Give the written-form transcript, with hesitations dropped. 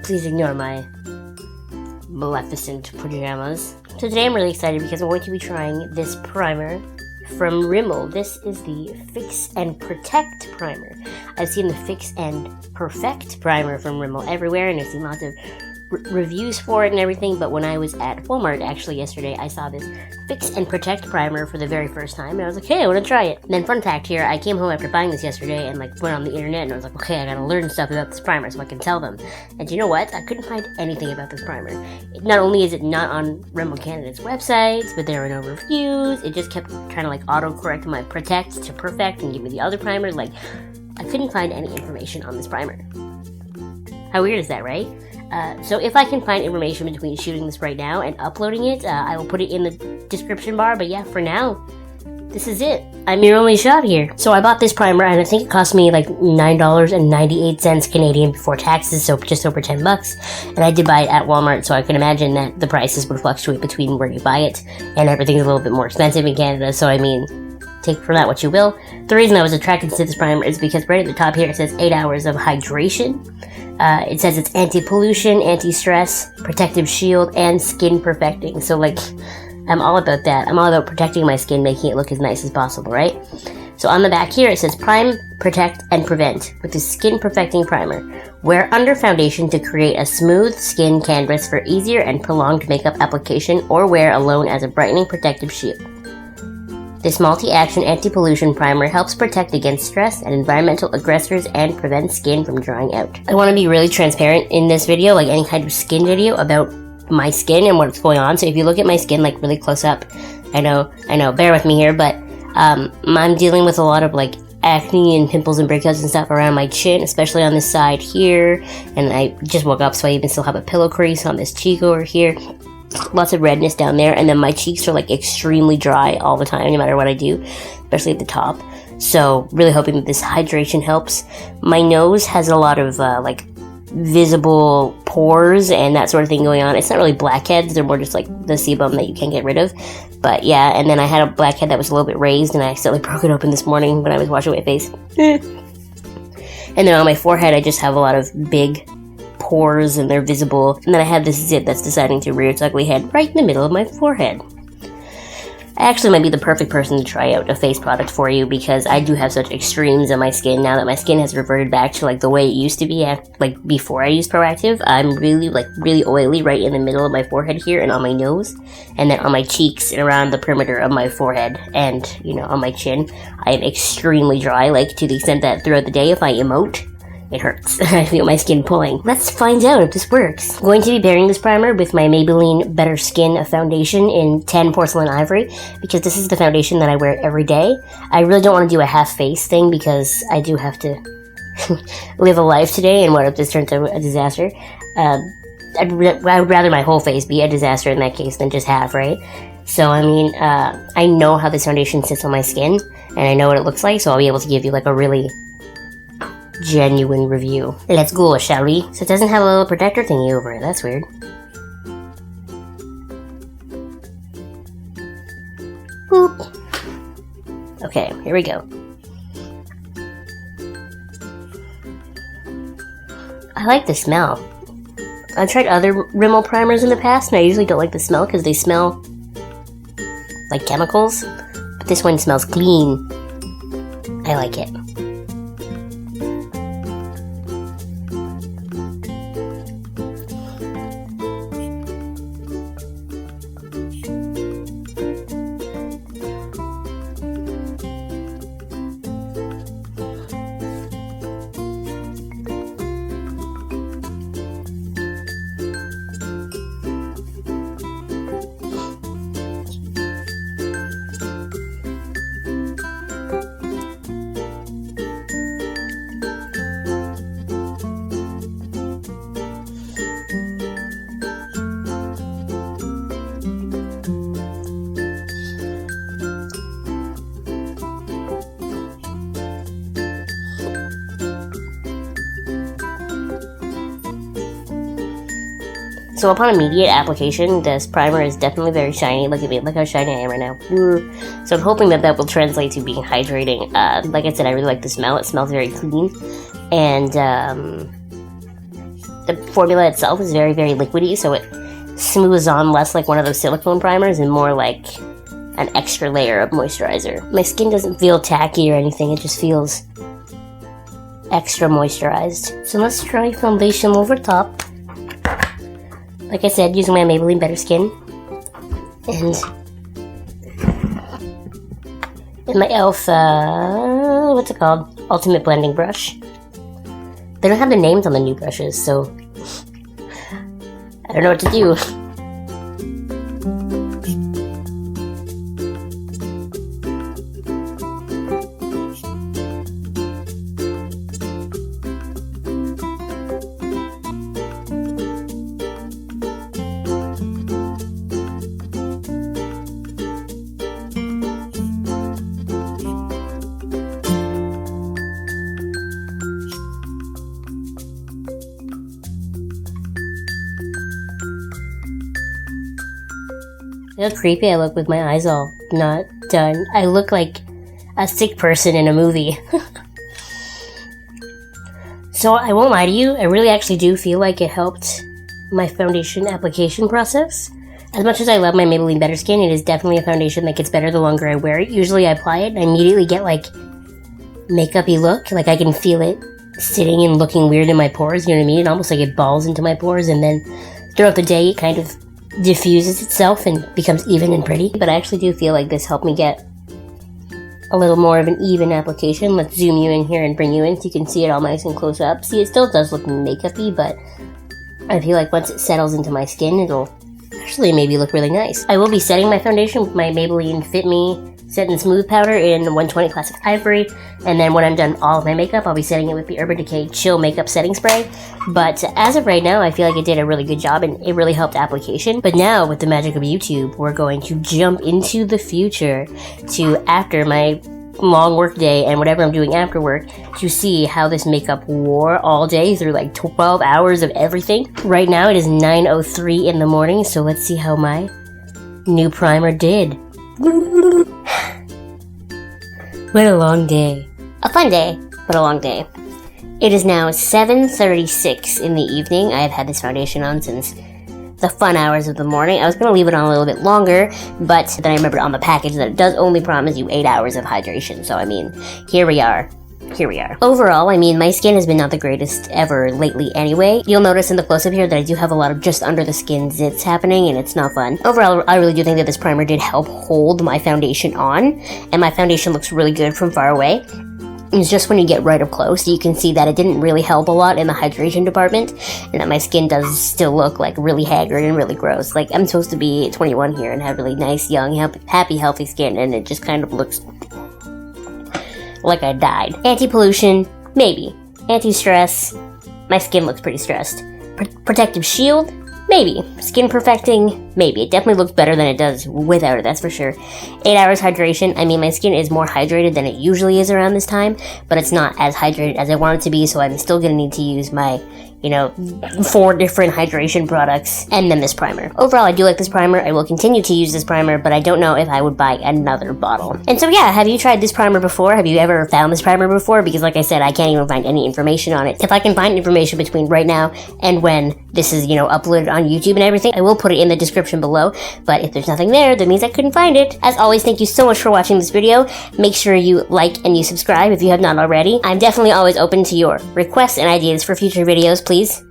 Please ignore my maleficent pajamas. So today I'm really excited because I'm going to be trying this primer from Rimmel. This is the Fix and Protect primer. I've seen the Fix and Perfect primer from Rimmel everywhere, and I've seen lots of reviews for it and everything, but when I was at Walmart actually yesterday, I saw this Fix and Protect primer for the very first time, and I was like, hey, I want to try it. And then fun fact here, I came home after buying this yesterday and went on the internet, and I was like, okay, I gotta learn stuff about this primer so I can tell them. And you know what? I couldn't find anything about this primer. Not only is it not on Rimmel Canada's websites, but there are no reviews. It just kept trying to autocorrect my Protect to Perfect and give me the other primer. I couldn't find any information on this primer. How weird is that, right? So if I can find information between shooting this right now and uploading it, I will put it in the description bar. But yeah, for now, this is it. I'm your only shot here. So I bought this primer, and I think it cost me $9.98 Canadian before taxes, so just over $10. And I did buy it at Walmart, so I can imagine that the prices would fluctuate between where you buy it, and everything's a little bit more expensive in Canada, so I mean, take from that what you will. The reason I was attracted to this primer is because right at the top here it says 8 hours of hydration. It says it's anti-pollution, anti-stress, protective shield, and skin perfecting. So I'm all about that. I'm all about protecting my skin, making it look as nice as possible, right? So on the back here it says prime, protect, and prevent with the skin perfecting primer. Wear under foundation to create a smooth skin canvas for easier and prolonged makeup application, or wear alone as a brightening protective shield. This multi-action anti-pollution primer helps protect against stress and environmental aggressors and prevents skin from drying out. I want to be really transparent in this video, like any kind of skin video, about my skin and what's going on. So if you look at my skin really close up, I know, bear with me here, but I'm dealing with a lot of acne and pimples and breakouts and stuff around my chin, especially on this side here. And I just woke up, so I even still have a pillow crease on this cheek over here. Lots of redness down there, and then my cheeks are extremely dry all the time, no matter what I do, especially at the top. So really hoping that this hydration helps. My nose has a lot of visible pores and that sort of thing going on. It's not really blackheads, they're more just the sebum that you can't get rid of. But yeah, and then I had a blackhead that was a little bit raised, and I accidentally broke it open this morning when I was washing my face. And then on my forehead I just have a lot of big pores, and they're visible. And then I have this zit that's deciding to rear its ugly head right in the middle of my forehead. I actually might be the perfect person to try out a face product for you, because I do have such extremes on my skin now that my skin has reverted back to the way it used to be before I used Proactive. I'm really really oily right in the middle of my forehead here and on my nose, and then on my cheeks and around the perimeter of my forehead, and on my chin. I am extremely dry, to the extent that throughout the day if I emote, it hurts. I feel my skin pulling. Let's find out if this works. I'm going to be pairing this primer with my Maybelline Better Skin foundation in 10 Porcelain Ivory, because this is the foundation that I wear every day. I really don't want to do a half face thing, because I do have to live a life today, and what if this turns out a disaster? I would rather my whole face be a disaster in that case than just half, right? So, I mean, I know how this foundation sits on my skin, and I know what it looks like, so I'll be able to give you a really genuine review. Let's go, shall we? So it doesn't have a little protector thingy over it. That's weird. Boop. Okay, here we go. I like the smell. I've tried other Rimmel primers in the past, and I usually don't like the smell because they smell like chemicals. But this one smells clean. I like it. So upon immediate application, this primer is definitely very shiny. Look at me, look how shiny I am right now. So I'm hoping that will translate to being hydrating. Like I said, I really like the smell. It smells very clean. And the formula itself is very, very liquidy, so it smooths on less like one of those silicone primers and more like an extra layer of moisturizer. My skin doesn't feel tacky or anything, it just feels extra moisturized. So let's try foundation over top. Like I said, using my Maybelline Better Skin. And my e.l.f. What's it called? Ultimate Blending Brush. They don't have the names on the new brushes, so I don't know what to do. Look how creepy I look with my eyes all not done. I look like a sick person in a movie. So I won't lie to you, I really actually do feel like it helped my foundation application process. As much as I love my Maybelline Better Skin, it is definitely a foundation that gets better the longer I wear it. Usually I apply it and I immediately get like makeup-y look. Like I can feel it sitting and looking weird in my pores, you know what I mean? Almost like it balls into my pores, and then throughout the day it kind of diffuses itself and becomes even and pretty. But I actually do feel like this helped me get a little more of an even application. Let's zoom you in here and bring you in so you can see it all nice and close up. See, it still does look makeup-y, but I feel like once it settles into my skin, it'll actually maybe look really nice. I will be setting my foundation with my Maybelline Fit Me Set and Smooth Powder in 120 Classic Ivory, and then when I'm done all of my makeup, I'll be setting it with the Urban Decay Chill Makeup Setting Spray. But as of right now, I feel like it did a really good job and it really helped application. But now, with the magic of YouTube, we're going to jump into the future to after my long work day and whatever I'm doing after work to see how this makeup wore all day through like 12 hours of everything. Right now, it is 9:03 in the morning, so let's see how my new primer did. What a long day. A fun day, but a long day. It is now 7:36 in the evening. I have had this foundation on since the fun hours of the morning. I was going to leave it on a little bit longer, but then I remembered on the package that it does only promise you 8 hours of hydration. So, I mean, here we are. Overall, I mean, my skin has been not the greatest ever lately anyway. You'll notice in the close-up here that I do have a lot of just under the skin zits happening, and it's not fun. Overall, I really do think that this primer did help hold my foundation on, and my foundation looks really good from far away. It's just when you get right up close, you can see that it didn't really help a lot in the hydration department, and that my skin does still look like really haggard and really gross. Like, I'm supposed to be 21 here and have really nice, young, happy, healthy skin, and it just kind of looks like I died. Anti-pollution, maybe. Anti-stress, my skin looks pretty stressed. Protective shield, maybe. Skin perfecting, maybe. It definitely looks better than it does without it, that's for sure. 8 hours hydration, I mean, my skin is more hydrated than it usually is around this time, but it's not as hydrated as I want it to be, so I'm still gonna need to use my 4 different hydration products, and then this primer. Overall, I do like this primer. I will continue to use this primer, but I don't know if I would buy another bottle. And so yeah, have you tried this primer before? Have you ever found this primer before? Because like I said, I can't even find any information on it. If I can find information between right now and when this is, uploaded on YouTube and everything, I will put it in the description below. But if there's nothing there, that means I couldn't find it. As always, thank you so much for watching this video. Make sure you like and you subscribe if you have not already. I'm definitely always open to your requests and ideas for future videos. Please